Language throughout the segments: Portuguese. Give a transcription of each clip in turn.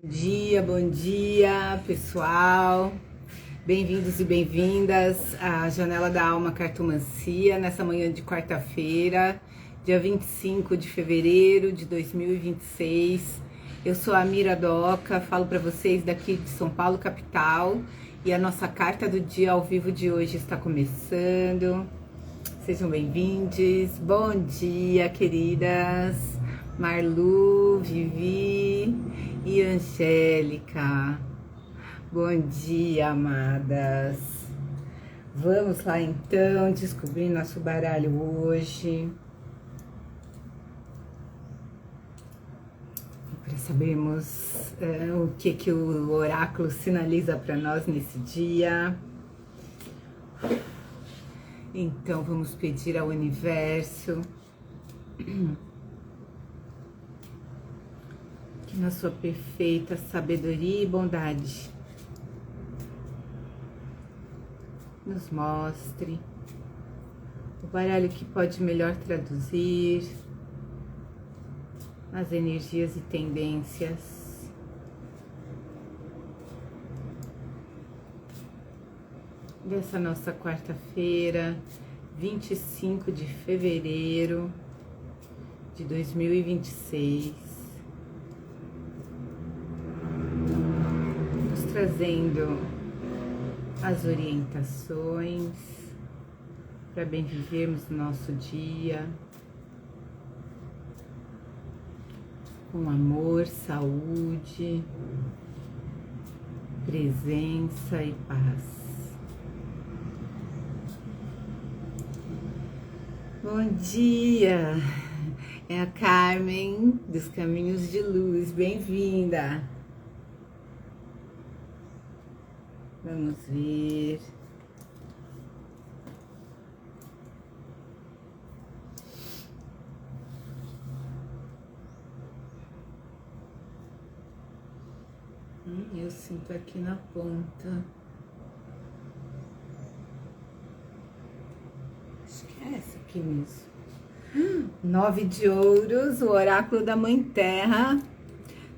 Bom dia, pessoal. Bem-vindos e bem-vindas à Janela da Alma Cartomancia, nessa manhã de quarta-feira, dia 25 de fevereiro de 2026. Eu sou a Mira Doca, falo para vocês daqui de São Paulo, capital, e a nossa carta do dia ao vivo de hoje está começando. Sejam bem-vindos. Bom dia, queridas Marlu, Vivi e Angélica. Bom dia, amadas. Vamos lá então descobrir nosso baralho hoje, para sabermos o que o oráculo sinaliza para nós nesse dia. Então vamos pedir ao universo que na sua perfeita sabedoria e bondade nos mostre o baralho que pode melhor traduzir as energias e tendências dessa nossa quarta-feira, 25 de fevereiro de 2026, nos trazendo as orientações para bem vivermos o nosso dia com amor, saúde, presença e paz. Bom dia, é a Carmen dos Caminhos de Luz, bem-vinda. Vamos ver. Eu sinto aqui na ponta. Acho que é essa aqui mesmo. 9 de ouros, o oráculo da Mãe Terra,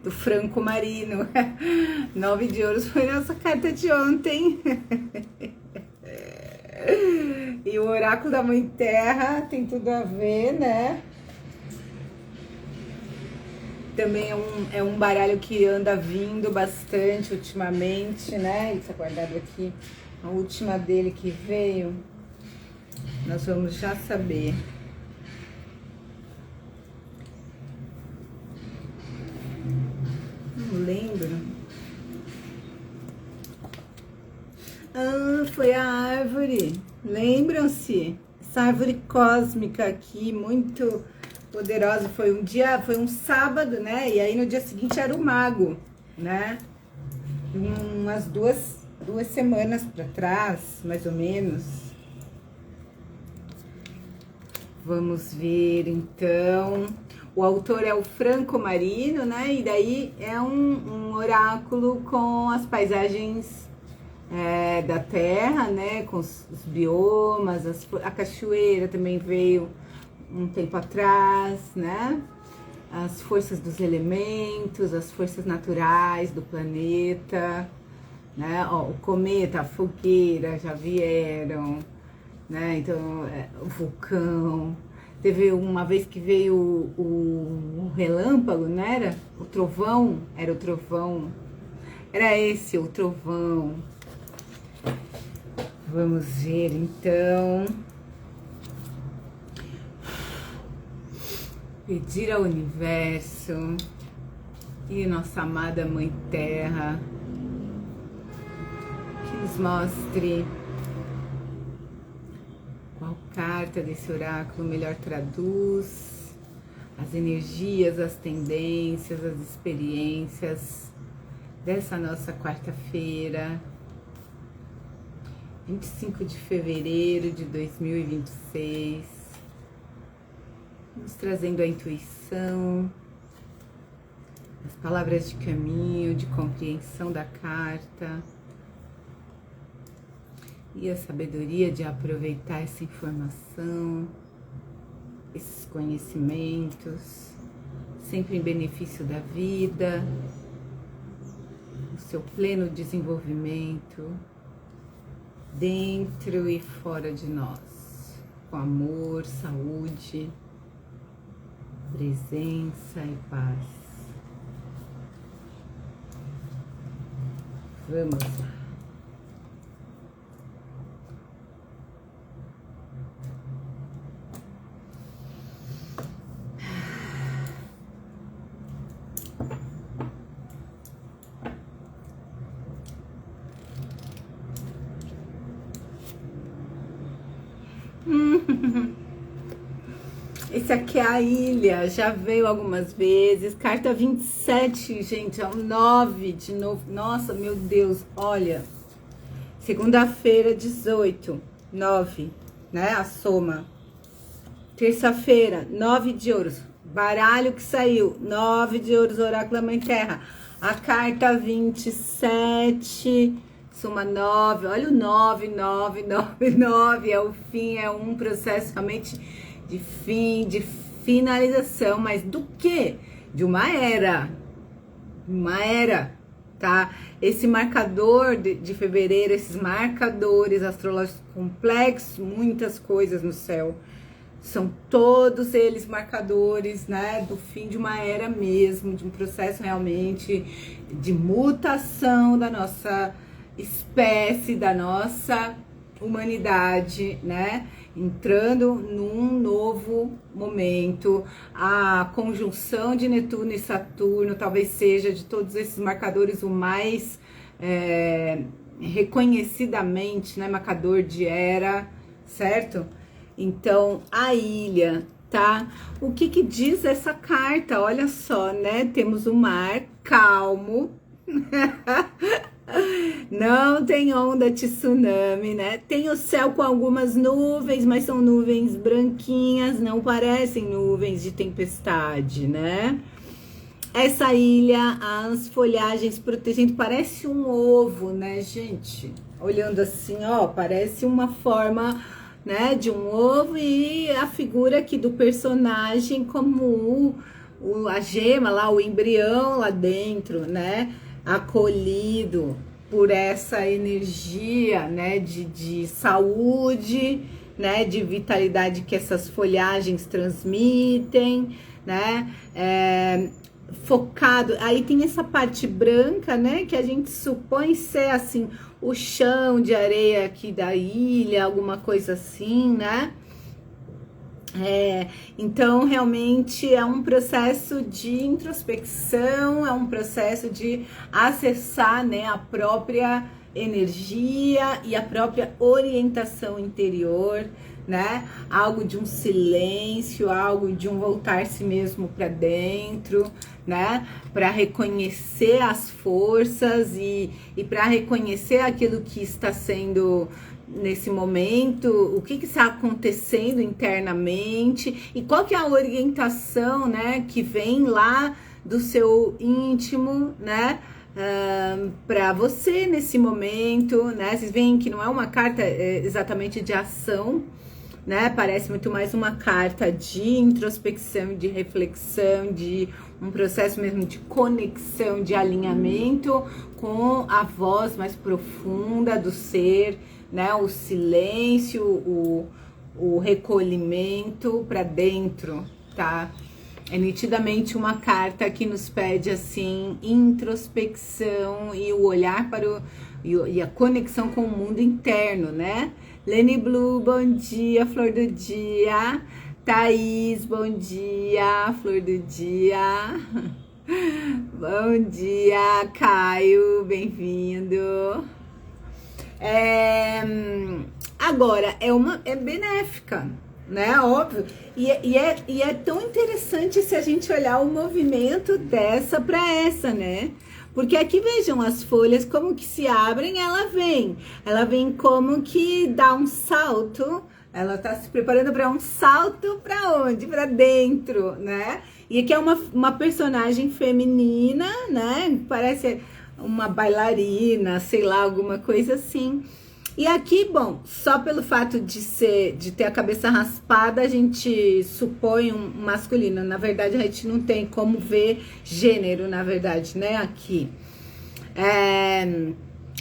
do Franco Marino. 9 de ouros foi nossa carta de ontem. E o oráculo da Mãe Terra tem tudo a ver, né? Também é um baralho que anda vindo bastante ultimamente, né? Isso é guardado aqui. A última dele que veio, nós vamos já saber. Não lembro. Foi a árvore. Lembram-se? Essa árvore cósmica aqui, muito poderosa. Foi um sábado, né? E aí no dia seguinte era o mago, né? Umas duas semanas para trás, mais ou menos. Vamos ver então. O autor é o Franco Marino, né? E daí é um oráculo com as paisagens da Terra, né? Com os biomas, a cachoeira também veio um tempo atrás, né? As forças dos elementos, as forças naturais do planeta, né? Ó, o cometa, a fogueira já vieram, né? Então, o vulcão. Teve uma vez que veio o relâmpago, não era? O trovão, era o trovão. Era esse, o trovão. Vamos ver, então. Pedir ao universo e nossa amada Mãe Terra que nos mostre qual carta desse oráculo melhor traduz as energias, as tendências, as experiências dessa nossa quarta-feira, 25 de fevereiro de 2026, nos trazendo a intuição, as palavras de caminho, de compreensão da carta e a sabedoria de aproveitar essa informação, esses conhecimentos, sempre em benefício da vida, seu pleno desenvolvimento, dentro e fora de nós, com amor, saúde, presença e paz. Vamos lá. Esse aqui é a ilha, já veio algumas vezes. Carta 27, gente, é o 9 de novo. Nossa, meu Deus, olha. Segunda-feira, 18, 9, né? A soma. Terça-feira, 9 de ouros. Baralho que saiu, 9 de ouros, oráculo da Mãe Terra. A carta 27, soma 9. Olha o 9, 9, 9, 9. É o fim, é um processo realmente de fim, de finalização, mas do quê? De uma era. Uma era, tá? Esse marcador de fevereiro, esses marcadores astrológicos complexos, muitas coisas no céu, são todos eles marcadores, né, do fim de uma era mesmo, de um processo realmente de mutação da nossa espécie, da nossa humanidade, né? Entrando num novo momento. A conjunção de Netuno e Saturno talvez seja de todos esses marcadores o mais reconhecidamente, né, marcador de era, certo? Então, a ilha, tá? O que que diz essa carta? Olha só, né? Temos o mar calmo. Não tem onda de tsunami, né? Tem o céu com algumas nuvens, mas são nuvens branquinhas, não parecem nuvens de tempestade, né? Essa ilha, as folhagens protegendo, parece um ovo, né, gente? Olhando assim, ó, parece uma forma, né, de um ovo, e a figura aqui do personagem como a gema lá, o embrião lá dentro, né? Acolhido por essa energia, né, de saúde, né, de vitalidade que essas folhagens transmitem, né, focado. Aí tem essa parte branca, né, que a gente supõe ser assim o chão de areia aqui da ilha, alguma coisa assim, né? Então realmente é um processo de introspecção, é um processo de acessar, né, a própria energia e a própria orientação interior, né? Algo de um silêncio, algo de um voltar-se mesmo para dentro, né? Para reconhecer as forças e para reconhecer aquilo que está sendo nesse momento, o que está acontecendo internamente e qual que é a orientação, né, que vem lá do seu íntimo, né, para você nesse momento, né? Vocês veem que não é uma carta exatamente de ação, né? Parece muito mais uma carta de introspecção, de reflexão, de um processo mesmo de conexão, de alinhamento com a voz mais profunda do ser, né? O silêncio, o recolhimento para dentro, tá? É nitidamente uma carta que nos pede assim introspecção e o olhar para e a conexão com o mundo interno, né? Lene Blue, bom dia, flor do dia. Thaís, bom dia, flor do dia. Bom dia, Caio, bem-vindo. Agora, é benéfica, né? Óbvio. E é tão interessante se a gente olhar o movimento dessa para essa, né? Porque aqui vejam as folhas como que se abrem, ela vem como que dá um salto, ela tá se preparando para um salto para onde? Para dentro, né? E aqui é uma personagem feminina, né? Parece uma bailarina, sei lá, alguma coisa assim. E aqui, bom, só pelo fato de ter a cabeça raspada, a gente supõe um masculino. Na verdade, a gente não tem como ver gênero, na verdade, né, aqui.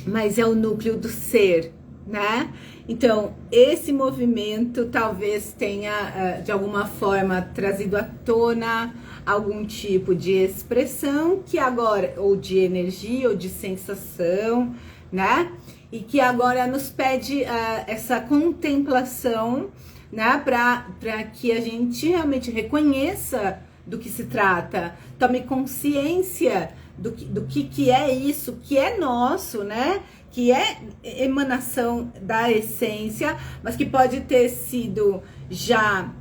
mas é o núcleo do ser, né? Então, esse movimento talvez tenha, de alguma forma, trazido à tona algum tipo de expressão que agora, ou de energia, ou de sensação, né? E que agora nos pede essa contemplação, né? Para que a gente realmente reconheça do que se trata, tome consciência do que é isso, que é nosso, né? Que é emanação da essência, mas que pode ter sido já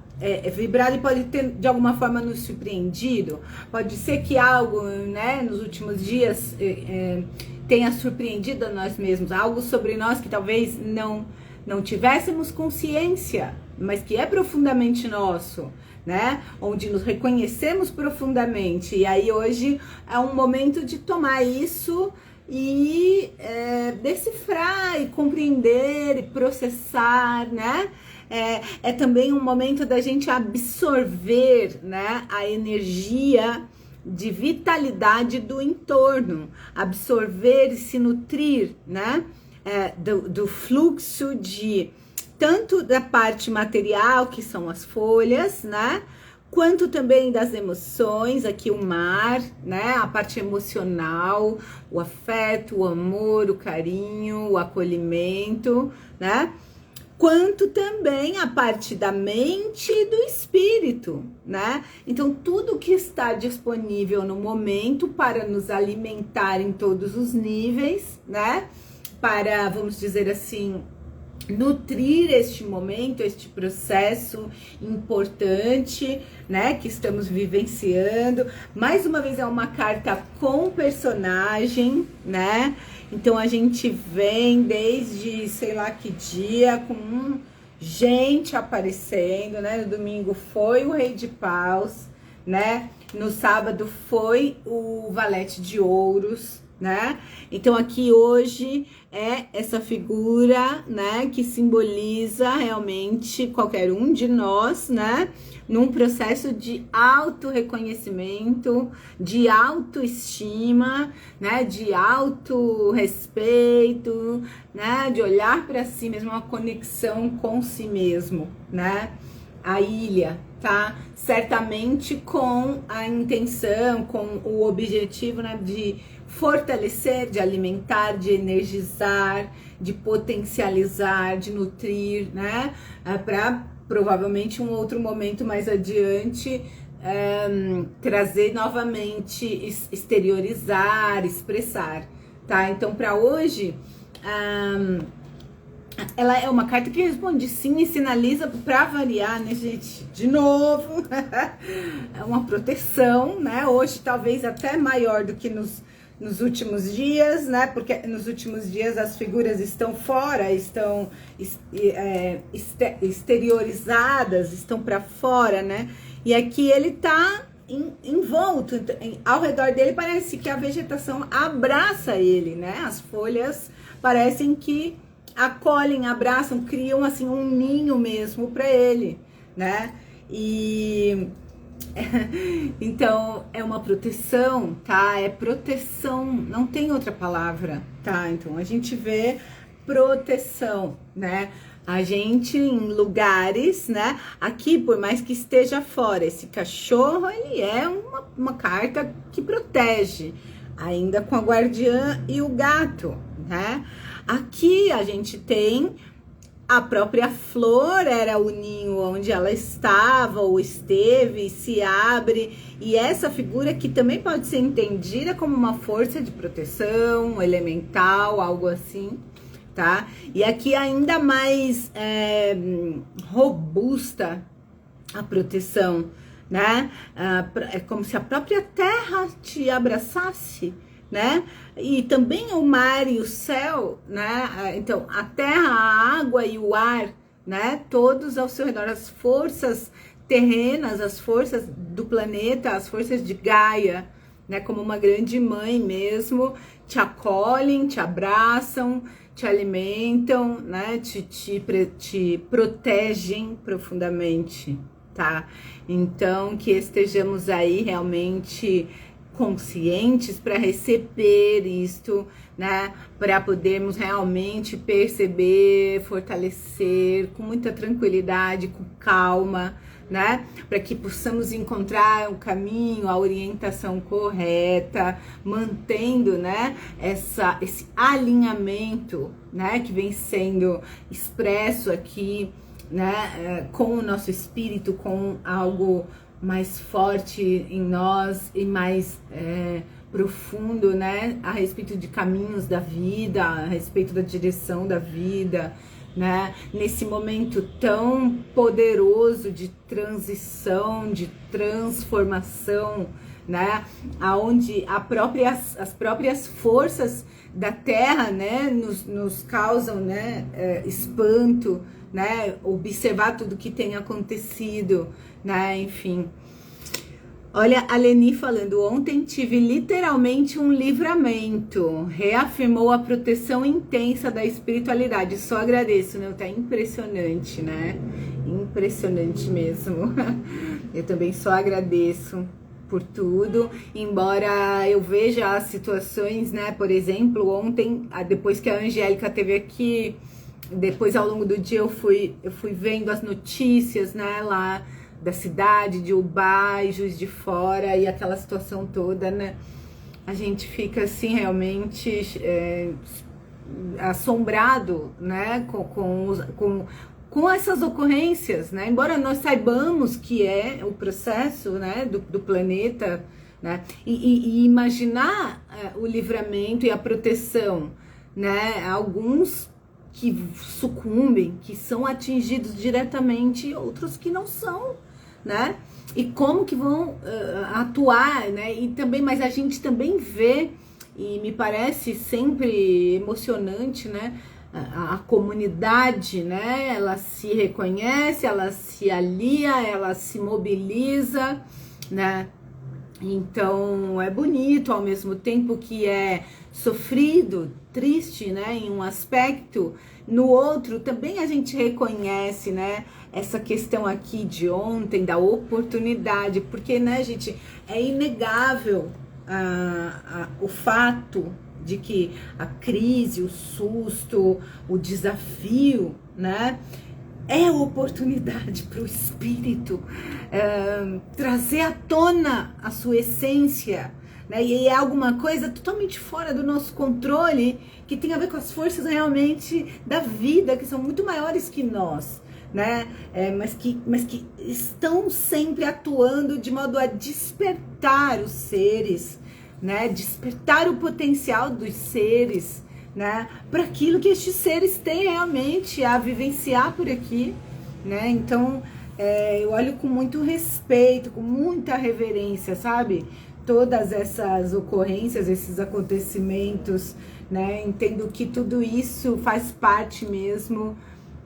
vibrado e pode ter de alguma forma nos surpreendido. Pode ser que algo, né, nos últimos dias tenha surpreendido a nós mesmos, algo sobre nós que talvez não tivéssemos consciência, mas que é profundamente nosso, né? Onde nos reconhecemos profundamente. E aí hoje é um momento de tomar isso e decifrar e compreender e processar, né? É também um momento da gente absorver, né, a energia de vitalidade do entorno, absorver e se nutrir, né, do fluxo de tanto da parte material, que são as folhas, né, quanto também das emoções, aqui o mar, né, a parte emocional, o afeto, o amor, o carinho, o acolhimento, né, quanto também a parte da mente e do espírito, né? Então, tudo que está disponível no momento para nos alimentar em todos os níveis, né? Para, vamos dizer assim, nutrir este momento, este processo importante, né, que estamos vivenciando. Mais uma vez é uma carta com personagem, né? Então a gente vem desde sei lá que dia com gente aparecendo, né? No domingo foi o Rei de Paus, né? No sábado foi o Valete de Ouros, né? Então aqui hoje é essa figura, né, que simboliza realmente qualquer um de nós, né, num processo de auto-reconhecimento, de autoestima, né, de auto-respeito, né, de olhar para si mesmo, uma conexão com si mesmo, né? A ilha, tá? Certamente com a intenção, com o objetivo, né, de fortalecer, de alimentar, de energizar, de potencializar, de nutrir, né? Para provavelmente um outro momento mais adiante trazer novamente, exteriorizar, expressar, tá? Então, para hoje, ela é uma carta que responde sim e sinaliza, para variar, né, gente? De novo, é uma proteção, né? Hoje talvez até maior do que nos últimos dias, né? Porque nos últimos dias as figuras estão fora, estão exteriorizadas, estão para fora, né? E aqui ele tá envolto, ao redor dele parece que a vegetação abraça ele, né? As folhas parecem que acolhem, abraçam, criam assim um ninho mesmo para ele, né? E então é uma proteção, tá? É proteção, não tem outra palavra, tá? Então a gente vê proteção, né? A gente em lugares, né? Aqui, por mais que esteja fora, esse cachorro, ele é uma carta que protege, ainda com a guardiã e o gato, né? Aqui a gente tem a própria flor, era o ninho onde ela estava ou esteve, se abre, e essa figura que também pode ser entendida como uma força de proteção elemental, algo assim, tá? E aqui ainda mais robusta a proteção, né? É como se a própria terra te abraçasse, né? E também o mar e o céu, né? Então, a terra, a água e o ar, né? Todos ao seu redor, as forças terrenas, as forças do planeta, as forças de Gaia, né? Como uma grande mãe mesmo, te acolhem, te abraçam, te alimentam, né? Te protegem profundamente, tá? Então, que estejamos aí realmente conscientes para receber isto, né? Para podermos realmente perceber, fortalecer com muita tranquilidade, com calma, né? Para que possamos encontrar o caminho, a orientação correta, mantendo, né? Esse alinhamento, né? Que vem sendo expresso aqui, né? Com o nosso espírito, com algo mais forte em nós e mais profundo, né, a respeito de caminhos da vida, a respeito da direção da vida, né, nesse momento tão poderoso de transição, de transformação, né, aonde as próprias forças da Terra, né, nos causam, né, espanto, né, observar tudo que tem acontecido, né, enfim. Olha, a Leni falando, ontem tive literalmente um livramento, reafirmou a proteção intensa da espiritualidade, só agradeço, né, tá impressionante, né, impressionante mesmo, eu também só agradeço por tudo, embora eu veja as situações, né, por exemplo, ontem, depois que a Angélica esteve aqui, depois ao longo do dia eu fui vendo as notícias, né, lá da cidade, de Ubá, Juiz de Fora e aquela situação toda, né, a gente fica assim realmente assombrado, né, com essas ocorrências, né, embora nós saibamos que é o processo, né, do planeta, né, e imaginar o livramento e a proteção, né, alguns que sucumbem, que são atingidos diretamente, outros que não são, né? E como que vão atuar, né? E também, mas a gente também vê, e me parece sempre emocionante, né? A comunidade, né? Ela se reconhece, ela se alia, ela se mobiliza, né? Então é bonito ao mesmo tempo que é sofrido, triste, né, em um aspecto, no outro também a gente reconhece, né, essa questão aqui de ontem da oportunidade, porque, né, gente, é inegável o fato de que a crise, o susto, o desafio, né, é oportunidade para o espírito trazer à tona a sua essência, né? E é alguma coisa totalmente fora do nosso controle, que tem a ver com as forças realmente da vida, que são muito maiores que nós, né? Mas que estão sempre atuando de modo a despertar os seres, né? Despertar o potencial dos seres, né, para aquilo que estes seres têm realmente a vivenciar por aqui, né? Então eu olho com muito respeito, com muita reverência, sabe? Todas essas ocorrências, esses acontecimentos, né? Entendo que tudo isso faz parte mesmo,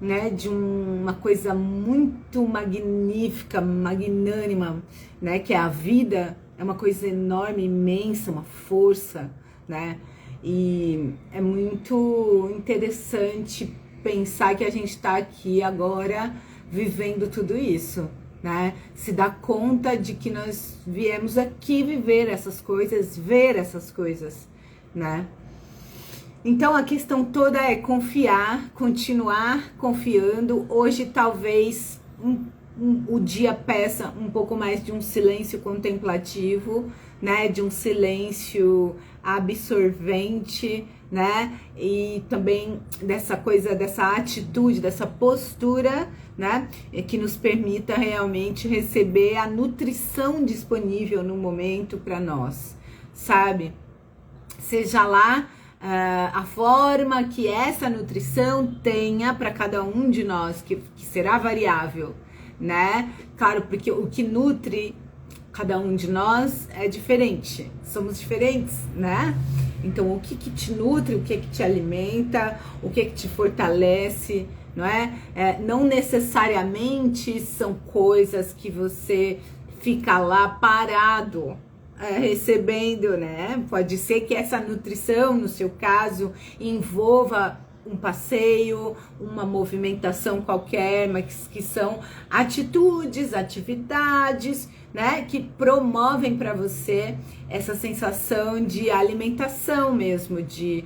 né, de uma coisa muito magnífica, magnânima, né? Que é a vida, é uma coisa enorme, imensa, uma força, né? E é muito interessante pensar que a gente está aqui agora vivendo tudo isso, né? Se dá conta de que nós viemos aqui viver essas coisas, ver essas coisas, né? Então a questão toda é confiar, continuar confiando. Hoje talvez o dia peça um pouco mais de um silêncio contemplativo, né? De um silêncio absorvente, né? E também dessa coisa, dessa atitude, dessa postura, né? Que nos permita realmente receber a nutrição disponível no momento para nós, sabe? Seja lá a forma que essa nutrição tenha para cada um de nós, que será variável, né? Claro, porque o que nutre cada um de nós é diferente, somos diferentes, né? Então, o que te nutre, o que te alimenta, o que te fortalece, não é? Não necessariamente são coisas que você fica lá parado recebendo, né? Pode ser que essa nutrição, no seu caso, envolva um passeio, uma movimentação qualquer, mas que são atitudes, atividades, né, que promovem para você essa sensação de alimentação mesmo, de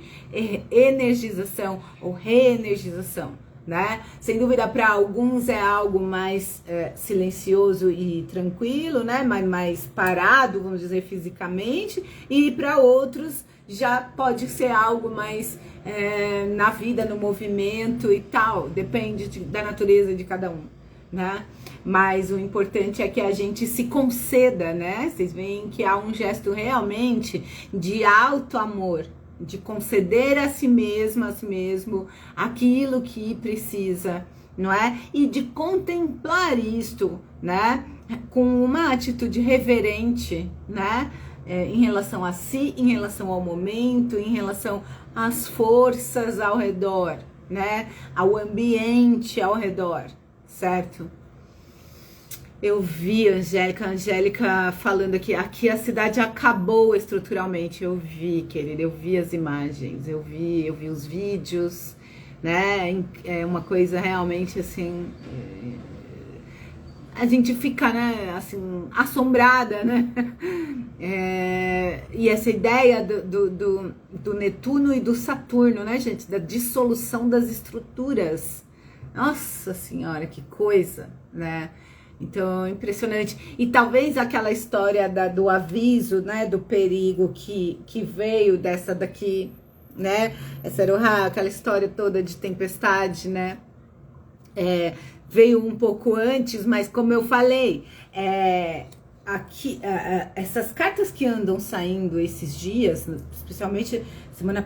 energização ou reenergização, né? Sem dúvida, para alguns é algo mais silencioso e tranquilo, né? Mais parado, vamos dizer, fisicamente, e para outros já pode ser algo mais na vida, no movimento e tal, depende da natureza de cada um, né? Mas o importante é que a gente se conceda, né? Vocês veem que há um gesto realmente de alto amor, de conceder a si mesmo aquilo que precisa, não é? E de contemplar isto, né? Com uma atitude reverente, né? Em relação a si, em relação ao momento, em relação às forças ao redor, né? Ao ambiente ao redor, certo? Eu vi Angélica falando aqui a cidade acabou estruturalmente. Eu vi, querida, eu vi as imagens, eu vi os vídeos, né? É uma coisa realmente assim, a gente fica, né, assim, assombrada, né? E essa ideia do Netuno e do Saturno, né, gente? Da dissolução das estruturas. Nossa Senhora, que coisa, né? Então, impressionante. E talvez aquela história do aviso, né, do perigo que veio dessa daqui, né, essa era aquela história toda de tempestade, né, veio um pouco antes, mas como eu falei, aqui, essas cartas que andam saindo esses dias, especialmente semana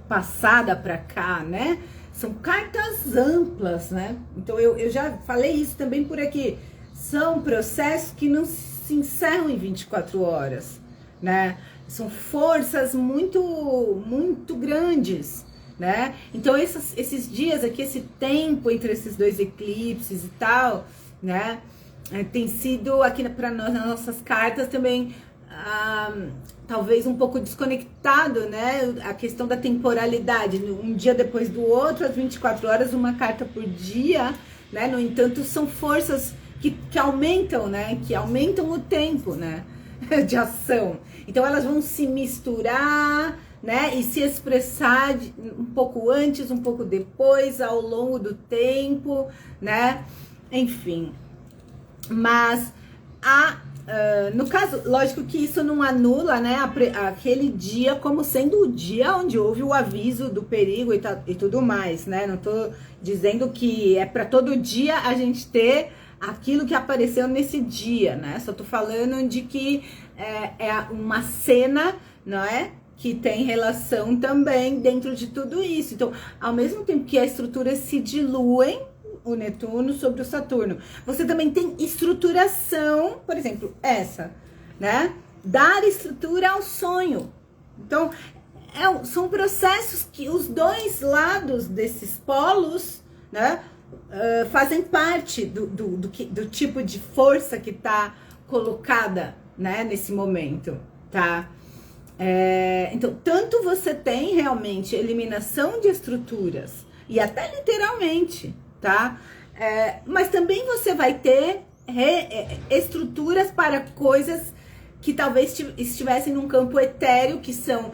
passada para cá, né, são cartas amplas, né, então eu já falei isso também por aqui. São processos que não se encerram em 24 horas, né? São forças muito, muito grandes, né? Então, esses dias aqui, esse tempo entre esses dois eclipses e tal, né? Tem sido aqui para nós, nas nossas cartas também, talvez um pouco desconectado, né? A questão da temporalidade, um dia depois do outro, às 24 horas, uma carta por dia, né? No entanto, são forças que aumentam, né? Que aumentam o tempo, né? De ação. Então elas vão se misturar, né? E se expressar um pouco antes, um pouco depois, ao longo do tempo, né? Enfim. Mas no caso, lógico que isso não anula, né? Aquele dia como sendo o dia onde houve o aviso do perigo e tudo mais, né? Não tô dizendo que é para todo dia a gente ter aquilo que apareceu nesse dia, né? Só tô falando de que é uma cena, não é? Que tem relação também dentro de tudo isso. Então, ao mesmo tempo que as estruturas se diluem, o Netuno sobre o Saturno, você também tem estruturação, por exemplo, essa, né? Dar estrutura ao sonho. Então, são processos que os dois lados desses polos, né? Fazem parte do tipo de força que está colocada, né, nesse momento, tá? Então, tanto você tem realmente eliminação de estruturas, e até literalmente, tá? Mas também você vai ter estruturas para coisas que talvez estivessem num campo etéreo, que são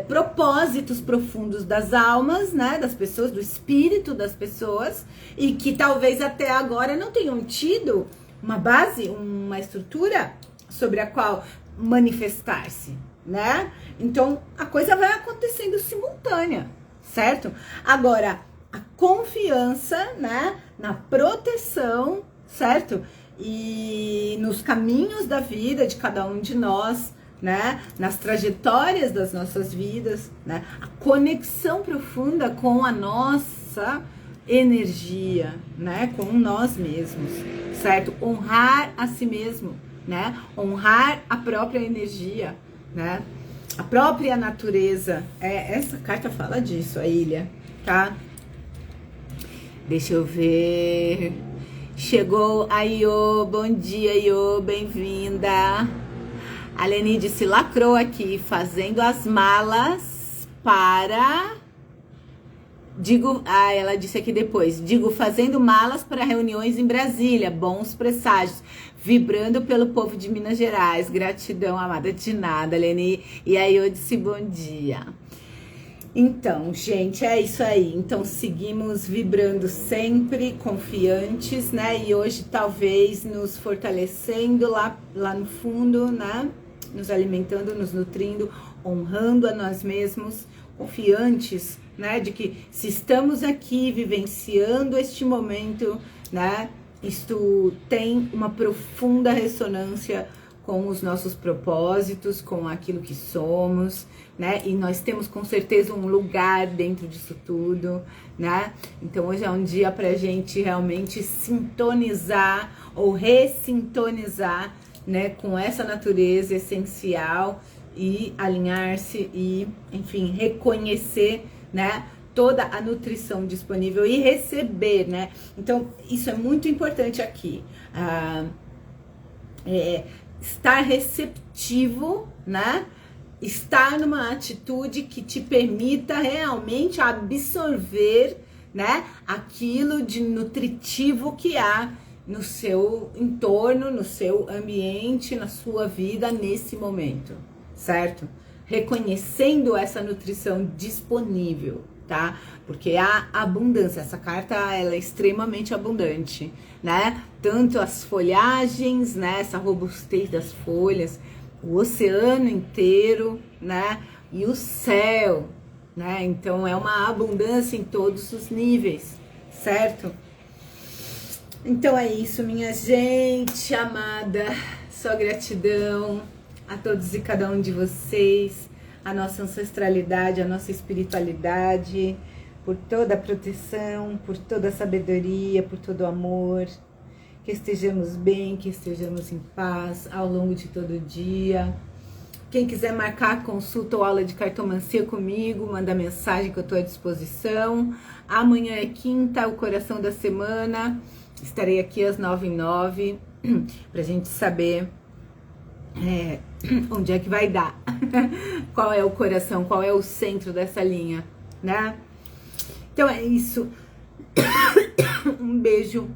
propósitos profundos das almas, né, das pessoas, do espírito das pessoas, e que talvez até agora não tenham tido uma base, uma estrutura sobre a qual manifestar-se, né? Então, a coisa vai acontecendo simultânea, certo? Agora, a confiança, né, na proteção, certo? E nos caminhos da vida de cada um de nós, né, nas trajetórias das nossas vidas, né, a conexão profunda com a nossa energia, né, com nós mesmos, certo? Honrar a si mesmo, né, honrar a própria energia, né, a própria natureza. Essa carta fala disso, a ilha, tá? Deixa eu ver. Chegou a Iô, bom dia, Iô, bem-vinda. A Lenide se lacrou aqui, fazendo as malas para Ela disse aqui depois, fazendo malas para reuniões em Brasília, bons presságios, vibrando pelo povo de Minas Gerais, gratidão, amada, de nada, Leni, e aí eu disse bom dia. Então, gente, é isso aí, então seguimos vibrando sempre, confiantes, né, e hoje talvez nos fortalecendo lá no fundo, né, nos alimentando, nos nutrindo, honrando a nós mesmos, confiantes, né, de que se estamos aqui vivenciando este momento, né, isto tem uma profunda ressonância com os nossos propósitos, com aquilo que somos, né, e nós temos com certeza um lugar dentro disso tudo, né, então hoje é um dia pra gente realmente sintonizar ou ressintonizar, né, com essa natureza essencial e alinhar-se e, enfim, reconhecer, né, toda a nutrição disponível e receber, né? Então, isso é muito importante aqui. Estar receptivo, né? Estar numa atitude que te permita realmente absorver, né, aquilo de nutritivo que há no seu entorno, no seu ambiente, na sua vida nesse momento, certo? Reconhecendo essa nutrição disponível, tá? Porque há abundância, essa carta ela é extremamente abundante, né? Tanto as folhagens, né? Essa robustez das folhas, o oceano inteiro, né? E o céu, né? Então é uma abundância em todos os níveis, certo? Então é isso, minha gente amada, só gratidão a todos e cada um de vocês, a nossa ancestralidade, a nossa espiritualidade, por toda a proteção, por toda a sabedoria, por todo o amor, que estejamos bem, que estejamos em paz ao longo de todo o dia. Quem quiser marcar consulta ou aula de cartomancia comigo, manda mensagem que eu estou à disposição. Amanhã é quinta, o coração da semana, estarei aqui às 9h09, pra gente saber onde é que vai dar, qual é o coração, qual é o centro dessa linha, né? Então é isso, um beijo,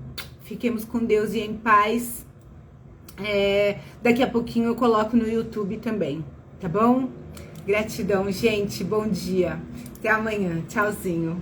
fiquemos com Deus e em paz. Daqui a pouquinho eu coloco no YouTube também, tá bom? Gratidão, gente, bom dia, até amanhã, tchauzinho.